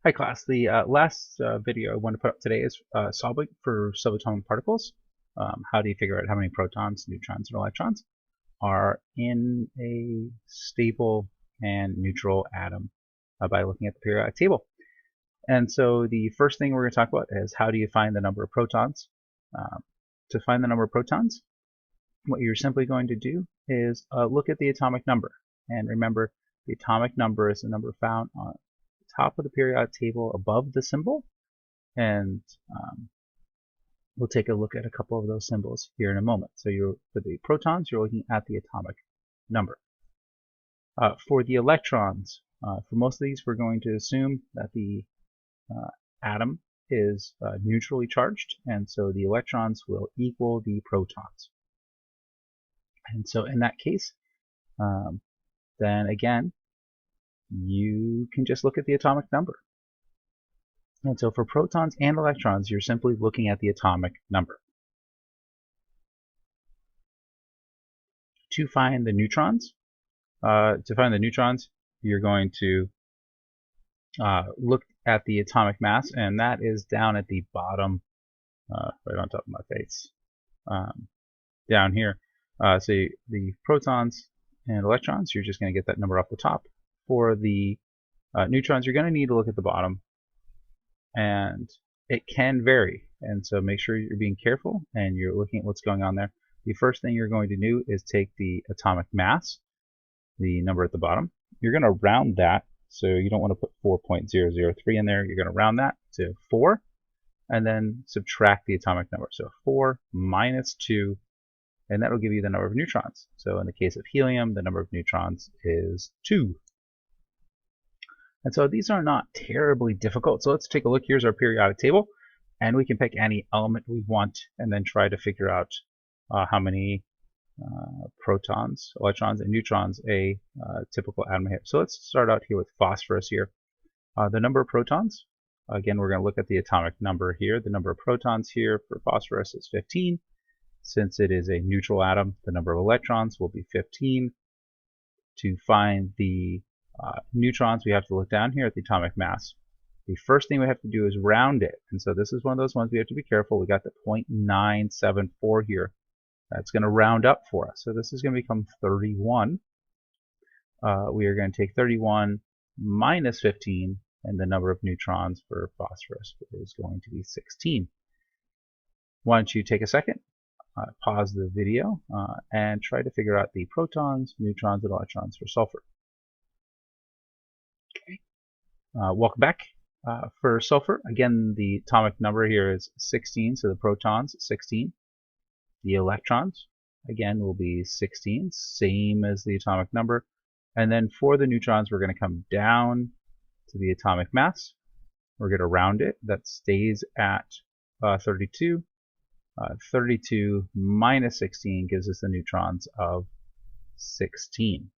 Hi class, the last video I want to put up today is solving for subatomic particles. How do you figure out how many protons, neutrons, and electrons are in a stable and neutral atom by looking at the periodic table? And so the first thing we're going to talk about is how do you find the number of protons. To find the number of protons, what you're simply going to do is look at the atomic number. And remember, the atomic number is the number found on top of the periodic table above the symbol, and we'll take a look at a couple of those symbols here in a moment. So for the protons, you're looking at the atomic number. For the electrons, for most of these, we're going to assume that the atom is neutrally charged, and so the electrons will equal the protons. And so in that case, then again, you can just look at the atomic number. And so for protons and electrons, you're simply looking at the atomic number. To find the neutrons, you're going to look at the atomic mass, and that is down at the bottom, right on top of my face, down here. So the protons and electrons, you're just going to get that number off the top. For the neutrons, you're going to need to look at the bottom, and it can vary, and so make sure you're being careful and you're looking at what's going on there. The first thing you're going to do is take the atomic mass, the number at the bottom. You're going to round that, so you don't want to put 4.003 in there. You're going to round that to 4 and then subtract the atomic number. So 4 minus 2, and that will give you the number of neutrons. So in the case of helium, the number of neutrons is 2. And so these are not terribly difficult. So let's take a look. Here's our periodic table, and we can pick any element we want and then try to figure out how many protons, electrons, and neutrons a typical atom has. So let's start out here with phosphorus here. The number of protons, again, we're going to look at the atomic number here. The number of protons here for phosphorus is 15. Since it is a neutral atom, the number of electrons will be 15. To find the neutrons, we have to look down here at the atomic mass. The first thing we have to do is round it, and so this is one of those ones we have to be careful. We got the 0.974 here. That's going to round up for us, so this is going to become 31. We are going to take 31 minus 15, and the number of neutrons for phosphorus is going to be 16. Why don't you take a second, pause the video, and try to figure out the protons, neutrons, and electrons for sulfur. Welcome back. For sulfur, again, the atomic number here is 16, so the protons 16. The electrons, again, will be 16, same as the atomic number. And then for the neutrons, we're going to come down to the atomic mass. We're going to round it. That stays at 32. 32 minus 16 gives us the neutrons of 16.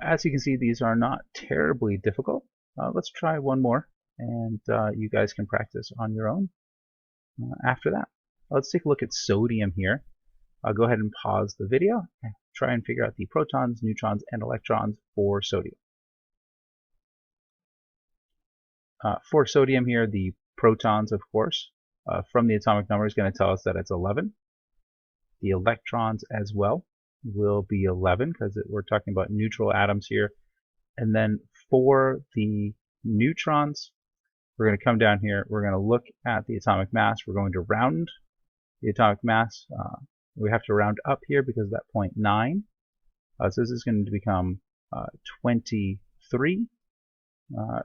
As you can see, these are not terribly difficult. Let's try one more, and you guys can practice on your own after that. Let's take a look at sodium here. I'll go ahead and pause the video and try and figure out the protons, neutrons, and electrons for sodium. For sodium here, the protons, of course, from the atomic number is going to tell us that it's 11. The electrons as well will be 11 because we're talking about neutral atoms here. And then for the neutrons, we're going to come down here. We're going to look at the atomic mass. We're going to round the atomic mass. We have to round up here because of that 0.9. So this is going to become 23.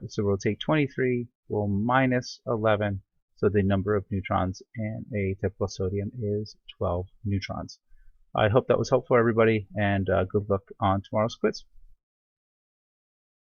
So we'll take 23, we'll minus 11. So the number of neutrons in a typical sodium is 12 neutrons. I hope that was helpful, everybody, and good luck on tomorrow's quiz.